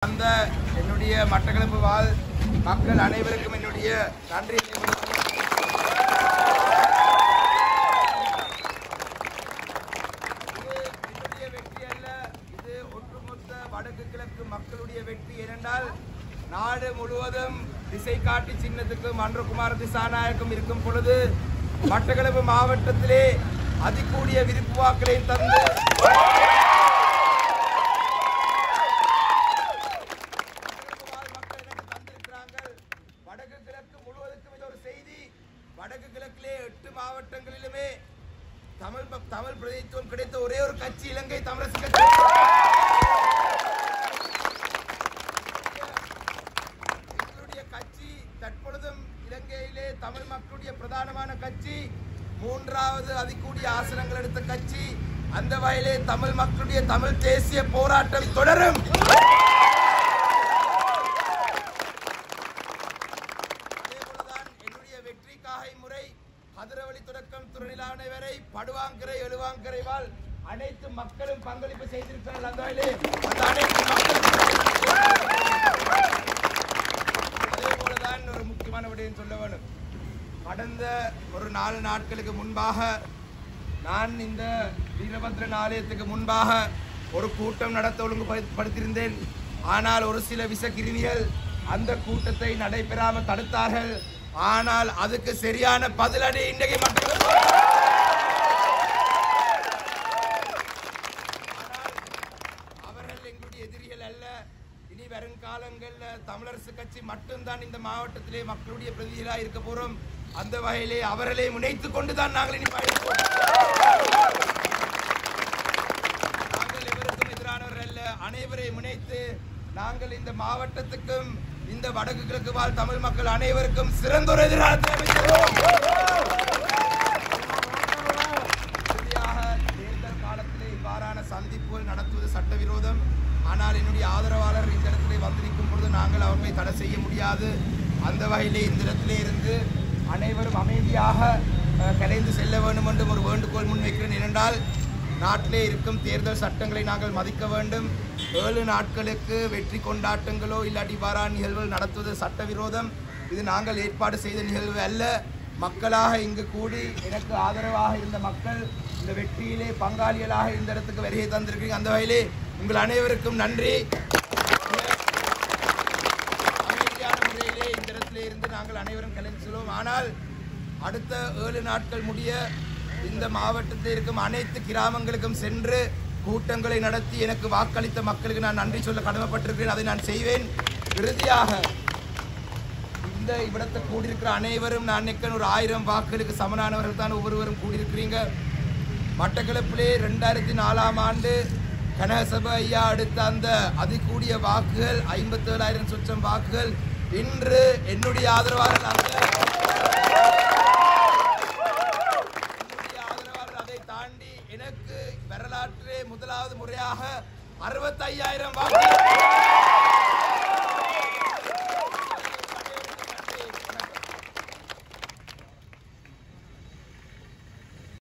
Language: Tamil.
அந்த என்னுடைய மட்டக்களப்பு வாழ் மக்கள் அனைவருக்கும் என்னுடைய நன்றி. என்னுடைய வெற்றி அல்ல, இது ஒட்டுமொத்த வடக்கு கிழக்கு மக்களுடைய வெற்றி. ஏனென்றால் நாடு முழுவதும் திசை காட்டி சின்னத்துக்கும் மன்றகுமார திசாநாயகம் இருக்கும் பொழுது மட்டக்களப்பு மாவட்டத்திலே அதிகூடிய விருப்பு வாக்குகளையும் தந்து வடக்கு கிழக்கு முழுவதுக்கும் இது ஒரு செய்தி. வடக்கு கிழக்கிலே 8 மாவட்டங்களிலுமே தமிழ் பிரதித்துவம் கிடைத்த ஒரே ஒரு கட்சி இலங்கை தமிழரசு கட்சி. எங்களுடைய கட்சி தற்பொழுதும் இலங்கையிலே தமிழ் மக்களுடைய பிரதானமான கட்சி, 3வது அதிகூடிய ஆசனங்கள் எடுத்த கட்சி. அந்த வகையிலே தமிழ் மக்களுடைய தமிழ் தேசிய போராட்டம் தொடரும். முறை கதிரவழி தொடக்கம் துறையிலான வரை படுவாங்கரை எழுவாங்கரை வாழ் அனைத்து மக்களும் பங்களிப்பு செய்திருக்கிறார்கள். அந்த வகையிலே அந்த அனைத்து அதே போலதான் ஒரு முக்கியமான விடயம் சொல்ல வேண்டும். கடந்த ஒரு 4 நாட்களுக்கு முன்பாக நான் இந்த வீரபத்ரன் ஆலயத்துக்கு முன்பாக ஒரு கூட்டம் நடத்த ஒழுங்குபடுத்தியிருந்தேன். ஆனால் ஒரு சில விஷக்கிருமிகள் அந்த கூட்டத்தை நடைபெறாமல் தடுத்தார்கள். ஆனால் அதுக்கு சரியான பதிலடி இன்றைக்கு அவர்கள் எங்களுடைய எதிரிகள் அல்ல. இனி வருங்காலங்களில் தமிழரசு கட்சி மட்டும்தான் இந்த மாவட்டத்திலே மக்களுடைய பிரதிநிதிகளாக இருக்க போறோம். அந்த வகையிலே அவர்களை முனைத்துக் கொண்டுதான் நாங்கள் இனி பயணிப்போம். நாங்கள் எவருக்கும் எதிரானவர்கள் அல்ல, அனைவரை முனைத்து நாங்கள் இந்த மாவட்டத்துக்கும் இந்த வடக்கு கிழக்கு வாழ் தமிழ் மக்கள் அனைவருக்கும் சிறந்தொரு எதிர்காலத்தை அமைக்கிறோம். தேர்தல் காலத்திலே இவ்வாறான சந்திப்புகள் நடத்துவது சட்டவிரோதம். ஆனால் என்னுடைய ஆதரவாளர் இந்த இடத்திலே வந்திருக்கும் பொழுது நாங்கள் அவர்களை தடை செய்ய முடியாது. அந்த வகையிலே இந்த இடத்திலே இருந்து அனைவரும் அமைதியாக கலைந்து செல்ல வேண்டும் என்று ஒரு வேண்டுகோள் முன்வைக்கிறேன். ஏனென்றால் நாட்டிலே இருக்கும் தேர்தல் சட்டங்களை நாங்கள் மதிக்க வேண்டும். 7 நாட்களுக்கு வெற்றி கொண்டாட்டங்களோ இல்லாட்டி இவ்வாறான நிகழ்வுகள் நடத்துவது சட்டவிரோதம். இது நாங்கள் ஏற்பாடு செய்த நிகழ்வு அல்ல. மக்களாக இங்கு கூடி எனக்கு ஆதரவாக இருந்த மக்கள் இந்த வெற்றியிலே பங்காளிகளாக இந்த இடத்துக்கு வருகை தந்திருக்கிறீங்க. அந்த வகையிலே உங்கள் அனைவருக்கும் நன்றி. அமைதியான முறையிலே இந்த இடத்திலே இருந்து நாங்கள் அனைவரும் கலந்து செல்வோம். ஆனால் அடுத்த 7 நாட்கள் முடிய இந்த மாவட்டத்தில் இருக்கும் அனைத்து கிராமங்களுக்கும் சென்று கூட்டங்களை நடத்தி எனக்கு வாக்களித்த மக்களுக்கு நான் நன்றி சொல்ல கடமைப்பட்டிருக்கிறேன். அதை நான் செய்வேன். இறுதியாக இந்த இவ்விடத்தை கூடியிருக்கிற அனைவரும் நான் நினைக்கிறேன் ஒரு 1000 வாக்குகளுக்கு சமனானவர்கள் தான் ஒவ்வொருவரும் கூடியிருக்கிறீங்க. மட்டக்களப்பிலே 2004ஆம் ஆண்டு கனகசபை ஐயா அடுத்த அந்த அதிகூடிய வாக்குகள் 57,000 சொச்சம் வாக்குகள். இன்று என்னுடைய ஆதரவாளர்கள் தாண்டி எனக்கு வரலாற்றிலே முதலாவது முறையாக 65,000 வாக்குகள்